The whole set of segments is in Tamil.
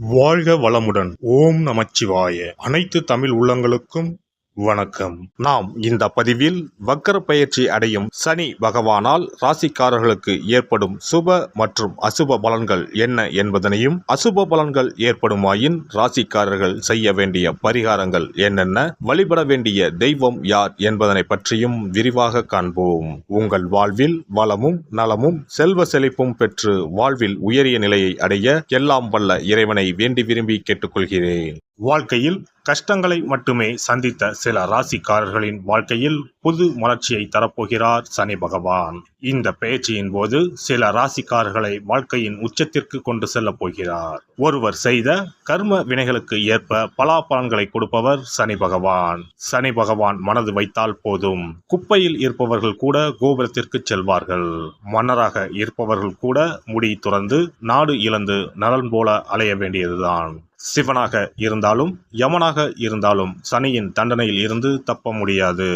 வாழ்க வளமுடன். ஓம் நமச்சிவாய. அனைத்து தமிழ் உள்ளங்களுக்கும் வணக்கம். நாம் இந்த பதிவில் வக்கர பயிற்சி அடையும் சனி பகவானால் ராசிக்காரர்களுக்கு ஏற்படும் சுப மற்றும் அசுப பலன்கள் என்ன என்பதனையும், அசுப பலன்கள் ஏற்படுமாயின் ராசிக்காரர்கள் செய்ய வேண்டிய பரிகாரங்கள் என்னென்ன, வழிபட வேண்டிய தெய்வம் யார் என்பதனை பற்றியும் விரிவாக காண்போம். உங்கள் வாழ்வில் வளமும் நலமும் செல்வ செழிப்பும் பெற்று வாழ்வில் உயரிய நிலையை அடைய எல்லாம் வல்ல இறைவனை வேண்டி விரும்பி கேட்டுக்கொள்கிறேன். வாழ்க்கையில் கஷ்டங்களை மட்டுமே சந்தித்த சில ராசிக்காரர்களின் வாழ்க்கையில் புது மலர்ச்சியை தரப்போகிறார் சனி பகவான். இந்த பெயர்ச்சியின் போது சில ராசிக்காரர்களை வாழ்க்கையின் உச்சத்திற்கு கொண்டு செல்ல போகிறார். ஒருவர் செய்த கர்ம வினைகளுக்கு ஏற்ப பலாபலன்களை கொடுப்பவர் சனி பகவான். சனி பகவான் மனது வைத்தால் போதும், குப்பையில் இருப்பவர்கள் கூட கோபுரத்திற்கு செல்வார்கள். மன்னராக இருப்பவர்கள் கூட முடி துறந்து நாடு இழந்து நலன் போல அலைய வேண்டியதுதான். சிவனாக இருந்தாலும் யமனாக இருந்தாலும் சனியின் தண்டனையில் இருந்து தப்ப முடியாது.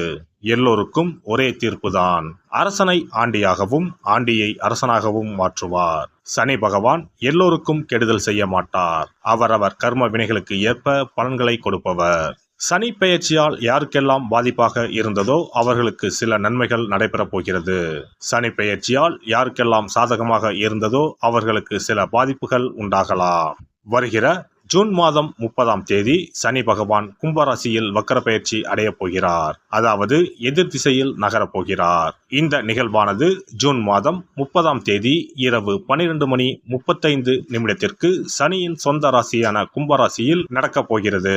எல்லோருக்கும் ஒரே தீர்ப்புதான். அரசனை ஆண்டியாகவும் ஆண்டியை அரசனாகவும் மாற்றுவார். சனி பகவான் எல்லோருக்கும் கெடுதல் செய்ய மாட்டார். அவரவர் கர்ம வினைகளுக்கு ஏற்ப பலன்களை கொடுப்பவர். சனி பெயர்ச்சியால் யாருக்கெல்லாம் பாதிப்பாக இருந்ததோ அவர்களுக்கு சில நன்மைகள் நடைபெறப் போகிறது. சனி பெயர்ச்சியால் யாருக்கெல்லாம் சாதகமாக இருந்ததோ அவர்களுக்கு சில பாதிப்புகள் உண்டாகலாம். வருகிற ஜூன் மாதம் 30ஆம் தேதி சனி பகவான் கும்பராசியில் வக்கர பயிற்சி அடையப் போகிறார். அதாவது எதிர் திசையில் நகரப் போகிறார். இந்த நிகழ்வானது ஜூன் மாதம் 30ஆம் தேதி இரவு 12:35 சனியின் சொந்த ராசியான கும்பராசியில் நடக்கப் போகிறது.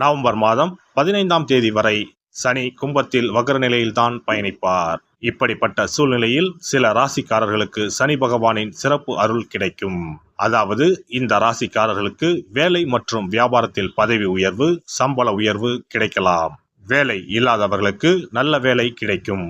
நவம்பர் மாதம் 15ஆம் தேதி வரை சனி கும்பத்தில் வக்ர நிலையில்தான் பயணிப்பார். இப்படிப்பட்ட சூழ்நிலையில் சில ராசிக்காரர்களுக்கு சனி பகவானின் சிறப்பு அருள் கிடைக்கும். அதாவது இந்த ராசிக்காரர்களுக்கு வேலை மற்றும் வியாபாரத்தில் பதவி உயர்வு, சம்பள உயர்வு கிடைக்கலாம். வேலை இல்லாதவர்களுக்கு நல்ல வேலை கிடைக்கும்.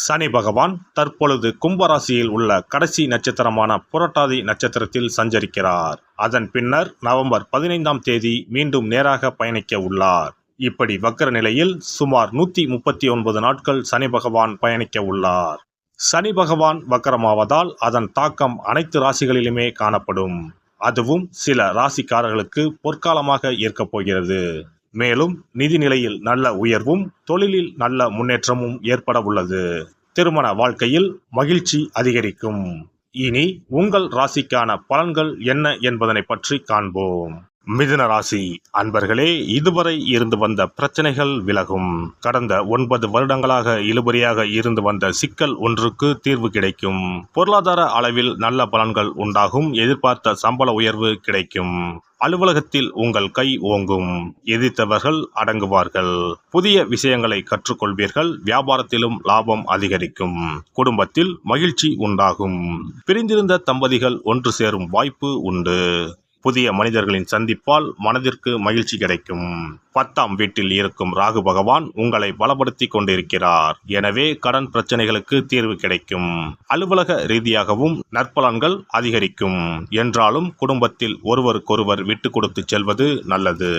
சனி பகவான் தற்பொழுது கும்பராசியில் உள்ள கடைசி நட்சத்திரமான புரட்டாதி நட்சத்திரத்தில் சஞ்சரிக்கிறார். அதன் பின்னர் நவம்பர் 15ஆம் தேதி மீண்டும் நேராக பயணிக்க உள்ளார். இப்படி வக்கர நிலையில் சுமார் 139 நாட்கள் சனி பகவான் பயணிக்க உள்ளார். சனி பகவான் வக்கரமாவதால் அதன் தாக்கம் அனைத்து ராசிகளிலுமே காணப்படும். அதுவும் சில ராசிக்காரர்களுக்கு பொற்காலமாக இருக்கப் போகிறது. மேலும் நிதி நிலையில் நல்ல உயர்வும் தொழிலில் நல்ல முன்னேற்றமும் ஏற்பட உள்ளது. திருமண வாழ்க்கையில் மகிழ்ச்சி அதிகரிக்கும். இனி உங்கள் ராசிக்கான பலன்கள் என்ன என்பதனை பற்றி காண்போம். மிதுன ராசி அன்பர்களே, இதுவரை இருந்து வந்த பிரச்சனைகள் விலகும். கடந்த 9 வருடங்களாக இழுபறியாக இருந்து வந்த சிக்கல் ஒன்றுக்கு தீர்வு கிடைக்கும். பொருளாதார அளவில் நல்ல பலன்கள் உண்டாகும். எதிர்பார்த்த சம்பள உயர்வு கிடைக்கும். அலுவலகத்தில் உங்கள் கை ஓங்கும். எதிர்த்தவர்கள் அடங்குவார்கள். புதிய விஷயங்களை கற்றுக்கொள்வீர்கள். வியாபாரத்திலும் லாபம் அதிகரிக்கும். குடும்பத்தில் மகிழ்ச்சி உண்டாகும். பிரிந்திருந்த தம்பதிகள் ஒன்று சேரும் வாய்ப்பு உண்டு. புதிய மனிதர்களின் சந்திப்பால் மனதிற்கு மகிழ்ச்சி கிடைக்கும். 10ஆம் வீட்டில் இருக்கும் ராகு பகவான் உங்களை பலப்படுத்தி கொண்டிருக்கிறார். எனவே கடன் பிரச்சனைகளுக்கு தீர்வு கிடைக்கும். அலுவலக ரீதியாகவும் நற்பலன்கள் அதிகரிக்கும். என்றாலும் குடும்பத்தில் ஒருவருக்கொருவர் விட்டு கொடுத்து செல்வது நல்லது.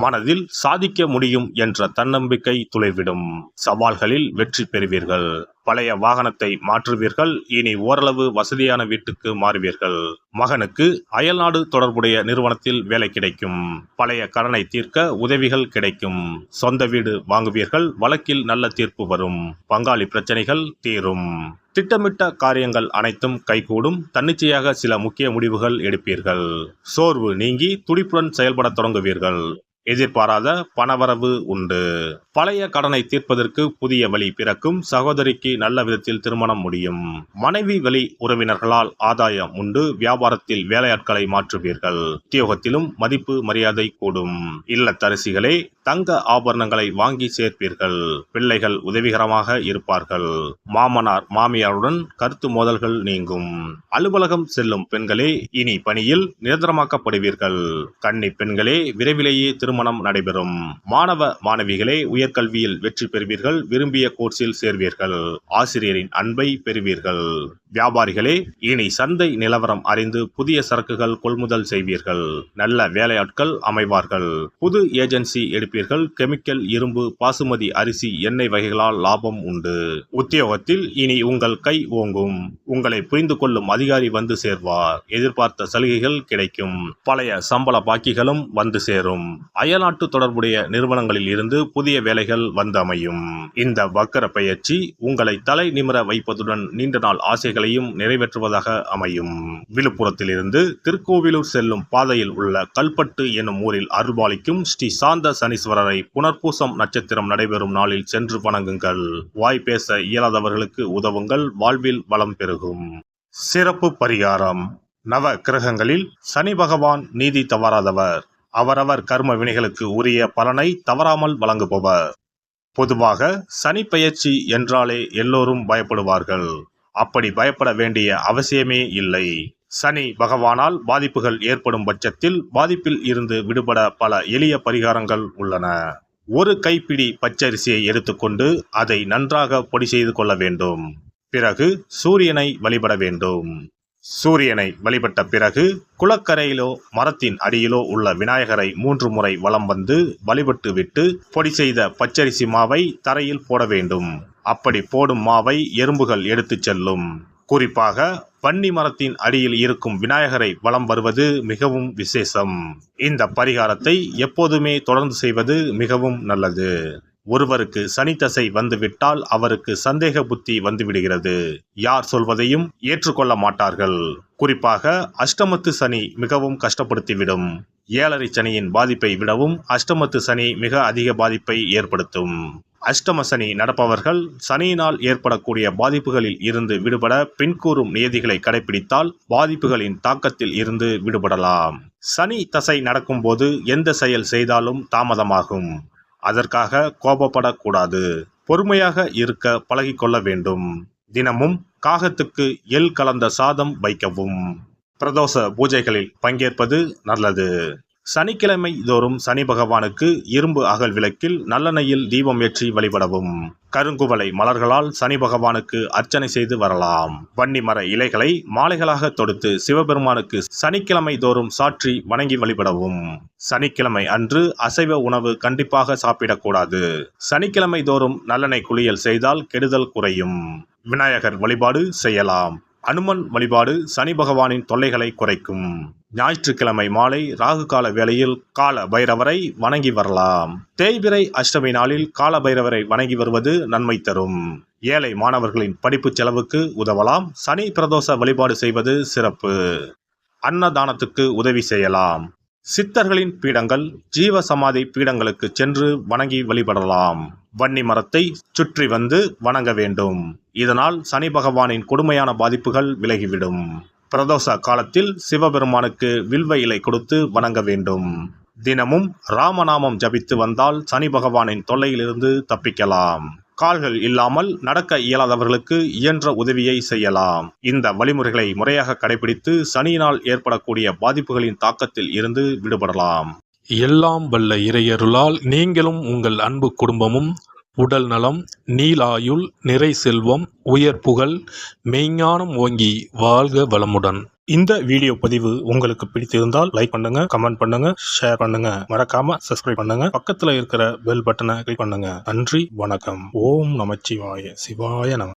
மனதில் சாதிக்க முடியும் என்ற தன்னம்பிக்கை துளிர்விடும். சவால்களில் வெற்றி பெறுவீர்கள். பழைய வாகனத்தை மாற்றுவீர்கள். இனி ஓரளவு வசதியான வீட்டுக்கு மாறுவீர்கள். மகனுக்கு அயல்நாடு தொடர்புடைய நிறுவனத்தில் வேலை கிடைக்கும். பழைய கடனை தீர்க்க உதவிகள் கிடைக்கும். சொந்த வீடு வாங்குவீர்கள். வழக்கில் நல்ல தீர்ப்பு வரும். பங்காளி பிரச்சனைகள் தீரும். திட்டமிட்ட காரியங்கள் அனைத்தும் கைகூடும். தன்னிச்சையாக சில முக்கிய முடிவுகள் எடுப்பீர்கள். சோர்வு நீங்கி துடிப்புடன் செயல்பட தொடங்குவீர்கள். எதிர்பாராத பணவரவு உண்டு. பழைய கடனை தீர்ப்பதற்கு புதிய வழி பிறக்கும். சகோதரிக்கு நல்ல விதத்தில் திருமணம் முடியும். மனைவி வழி உறவினர்களால் ஆதாயம் உண்டு. வியாபாரத்தில் வேலையாட்களை மாற்றுவீர்கள். உத்தியோகத்திலும் மதிப்பு மரியாதை கூடும். இல்லத்தரசிகளே, தங்க ஆபரணங்களை வாங்கி சேர்ப்பீர்கள். பிள்ளைகள் உதவிகரமாக இருப்பார்கள். மாமனார் மாமியாருடன் கருத்து மோதல்கள் நீங்கும். அலுவலகம் செல்லும் பெண்களே, இனி பணியில் நிரந்தரமாக்கப்படுவீர்கள். கன்னி பெண்களே, விரைவிலேயே திருமணம் நடைபெறும். மாணவ மாணவிகளே, உயர்கல்வியில் வெற்றி பெறுவீர்கள். விரும்பிய கோர்ஸில் சேர்வீர்கள். ஆசிரியரின் அன்பை பெறுவீர்கள். வியாபாரிகளே, இனி சந்தை நிலவரம் அறிந்து புதிய சரக்குகள் கொள்முதல் செய்வீர்கள். நல்ல வேலையாட்கள் அமைவார்கள். புது ஏஜென்சி எடுப்பீர்கள். கெமிக்கல், இரும்பு, பாசுமதி அரிசி, எண்ணெய் வகைகளால் லாபம் உண்டு. உத்தியோகத்தில் இனி உங்கள் கை ஓங்கும். உங்களை புரிந்து கொள்ளும் அதிகாரி வந்து சேர்வார். எதிர்பார்த்த சலுகைகள் கிடைக்கும். பழைய சம்பள பாக்கிகளும் வந்து சேரும். அயல்நாட்டு தொடர்புடைய நிறுவனங்களில் இருந்து புதிய வேலைகள் வந்து அமையும். இந்த வக்கர பெயர்ச்சி உங்களை தலை நிமிர வைப்பதுடன் நீண்ட நாள் ஆசைகளையும் நிறைவேற்றுவதாக அமையும். விழுப்புரத்திலிருந்து திருக்கோவிலூர் செல்லும் பாதையில் உள்ள கல்பட்டு என்னும் ஊரில் அருள்பாலிக்கும் ஸ்ரீ சாந்த சனீஸ்வரரை புனர்பூசம் நட்சத்திரம் நடைபெறும் நாளில் சென்று வணங்குங்கள். வாய் பேச இயலாதவர்களுக்கு உதவுங்கள். வாழ்வில் வளம் பெருகும். சிறப்பு பரிகாரம். நவ கிரகங்களில் சனி பகவான் நீதி தவறாதவர். அவரவர் கர்ம வினைகளுக்கு உரிய பலனை தவறாமல் வழங்குபவர். பொதுவாக சனி பெயர்ச்சி என்றாலே எல்லோரும் பயப்படுவார்கள். அப்படி பயப்பட வேண்டிய அவசியமே இல்லை. சனி பகவானால் பாதிப்புகள் ஏற்படும் பட்சத்தில் பாதிப்பில் இருந்து விடுபட பல எளிய பரிகாரங்கள் உள்ளன. ஒரு கைப்பிடி பச்சரிசியை எடுத்துக்கொண்டு அதை நன்றாக பொடி செய்து கொள்ள வேண்டும். பிறகு சூரியனை வழிபட வேண்டும். சூரியனை வழிபட்ட பிறகு குளக்கரையிலோ மரத்தின் அடியிலோ உள்ள விநாயகரை 3 முறை வலம் வந்து வழிபட்டு விட்டு பொடி செய்த பச்சரிசி மாவை தரையில் போட வேண்டும். அப்படி போடும் மாவை எறும்புகள் எடுத்துச் செல்லும். குறிப்பாக வன்னி மரத்தின் அடியில் இருக்கும் விநாயகரை வலம் வருவது மிகவும் விசேஷம். இந்த பரிகாரத்தை எப்போதுமே தொடர்ந்து செய்வது மிகவும் நல்லது. ஒருவருக்கு சனி தசை வந்துவிட்டால் அவருக்கு சந்தேக புத்தி வந்துவிடுகிறது. யார் சொல்வதையும் ஏற்றுக்கொள்ள மாட்டார்கள். குறிப்பாக அஷ்டமத்து சனி மிகவும் கஷ்டப்படுத்திவிடும். 7.5 சனியின் பாதிப்பை விடவும் அஷ்டமத்து சனி மிக அதிக பாதிப்பை ஏற்படுத்தும். அஷ்டம சனி நடப்பவர்கள் சனியினால் ஏற்படக்கூடிய பாதிப்புகளில் இருந்து விடுபட பின்கூறும் நியதிகளை கடைபிடித்தால் பாதிப்புகளின் தாக்கத்தில் இருந்து விடுபடலாம். சனி தசை நடக்கும்போது எந்த செயல் செய்தாலும் தாமதமாகும். அதற்காக கோபப்படக்கூடாது. பொறுமையாக இருக்க பழகிக்கொள்ள வேண்டும். தினமும் காகத்துக்கு எள் கலந்த சாதம் வைக்கவும். பிரதோஷ பூஜைகளில் பங்கேற்பது நல்லது. சனிக்கிழமை தோறும் சனி பகவானுக்கு இரும்பு அகல் விளக்கில் நல்லெண்ணெயில் தீபம் ஏற்றி வழிபடவும். கருங்குவளை மலர்களால் சனி பகவானுக்கு அர்ச்சனை செய்து வரலாம். வன்னி மர இலைகளை மாலைகளாக தொடுத்து சிவபெருமானுக்கு சனிக்கிழமை தோறும் சாற்றி வணங்கி வழிபடவும். சனிக்கிழமை அன்று அசைவ உணவு கண்டிப்பாக சாப்பிடக்கூடாது. சனிக்கிழமை தோறும் நல்லெண்ணெய் குளியல் செய்தால் கெடுதல் குறையும். விநாயகர் வழிபாடு செய்யலாம். அனுமன் வழிபாடு சனி பகவானின் தொல்லைகளை குறைக்கும். ஞாயிற்றுக்கிழமை மாலை ராகு கால வேளையில் கால பைரவரை வணங்கி வரலாம். தேய்பிறை அஷ்டமி நாளில் கால பைரவரை வணங்கி வருவது நன்மை தரும். ஏழை மாணவர்களின் படிப்பு செலவுக்கு உதவலாம். சனி பிரதோஷ வழிபாடு செய்வது சிறப்பு. அன்னதானத்துக்கு உதவி செய்யலாம். சித்தர்களின் பீடங்கள், ஜீவ சமாதி பீடங்களுக்கு சென்று வணங்கி வழிபடலாம். வன்னி மரத்தை சுற்றி வந்து வணங்க வேண்டும். இதனால் சனி பகவானின் கொடுமையான பாதிப்புகள் விலகிவிடும். பிரதோஷ காலத்தில் சிவபெருமானுக்கு வில்வ இலை கொடுத்து வணங்க வேண்டும். தினமும் ராமநாமம் ஜபித்து வந்தால் சனி பகவானின் தொல்லையிலிருந்து தப்பிக்கலாம். கால்கள் இல்லாமல் நடக்க இயலாதவர்களுக்கு இயன்ற உதவியை செய்யலாம். இந்த வழிமுறைகளை முறையாக கடைபிடித்து சனியினால் ஏற்படக்கூடிய பாதிப்புகளின் தாக்கத்தில் இருந்து விடுபடலாம். எல்லாம் வல்ல இறையருளால் நீங்களும் உங்கள் அன்பு குடும்பமும் உடல் நலம், நீலாயுள், நிறை செல்வம், உயர் புகழ், மெய்ஞானம் ஓங்கி வாழ்க வளமுடன். இந்த வீடியோ பதிவு உங்களுக்கு பிடித்திருந்தால் லைக் பண்ணுங்க, கமெண்ட் பண்ணுங்க, ஷேர் பண்ணுங்க. மறக்காம சப்ஸ்கிரைப் பண்ணுங்க. பக்கத்துல இருக்கிற பெல் பட்டனை கிளிக் பண்ணுங்க. நன்றி, வணக்கம். ஓம் நமச்சிவாய. சிவாய நம.